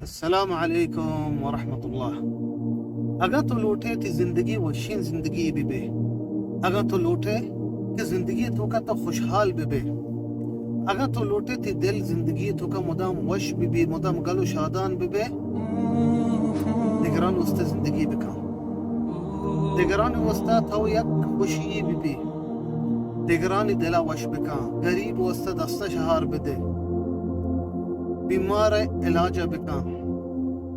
السلام علیکم ورحمۃ اللہ۔ اگر تو لوٹے تی زندگی وشین زندگی بھی بے، اگر تو لوٹے کہ زندگی تو کا تو خوشحال بھی بے، اگر تو لوٹے تی دل زندگی تو کا مدام وش بھی بے، مدام گلو شادان بھی بے، نگران وسط زندگی بکا، نگران وسط تو یک خوشی بھی بے، نگران دلا وش بکا، غریب وسط دست شہار بھی دے، بیمار علاج بکا،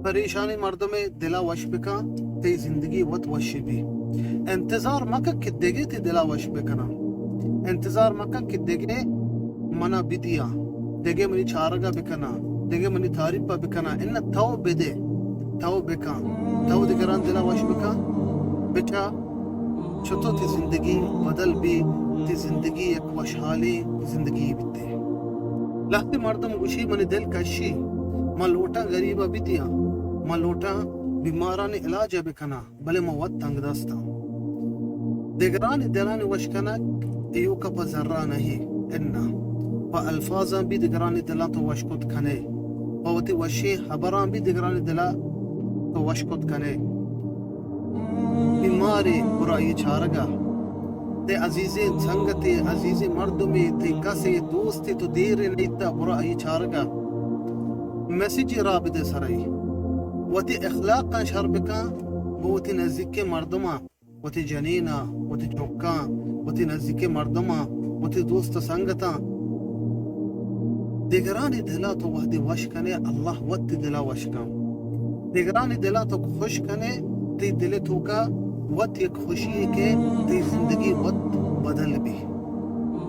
پریشانی مردم دلا وش بکا، تی زندگی وط وشی بھی۔ انتظار مکہ کہ دیگے تی دلا وش بکنا، انتظار مکہ کہ دیگے منا بدیا، دیگے منی چارگا بکنا، دیگے منی تعریف بکنا، ان تو بدے، تو بکا، تو دیگران دلا وش بکا، بچا چھتو تی زندگی بدل بھی، تی زندگی ایک وشحالی زندگی بیتے۔ لہتی مردم گوشی منی دل کشی، ما لوٹا غریبا بیتیا، ما لوٹا بیمارانی علاج بکنا، بلے ما وقت تنگ دستا، دیگرانی دلانی وشکنک ایو کا پا ذرہ نہیں، انا پا الفاظاں بھی دیگرانی دلان تو وشکت کنے، پا وتی وشی حبران بھی دیگرانی دلان تو وشکت کنے، بیماری برائی چارگا، تے عزیزی سنگتی عزیزی مردمی تے کسی دوستی تو دیر نیتا برائی چارگا، میسیجی رابط سرائی، وتی اخلاقا شربکا، وتی نزدیک مردما، وتی جنینا، وتی چوکا، وتی نزدیک مردما، وتی دوست سنگتا، دیگرانی دلا تو وحدی وش کنے، اللہ وقت دلا وش کن، دیگرانی دلا تو خوش کنے، تی دل تو کا وقت یک خوشی ہے کہ تی زندگی وقت بدل بھی۔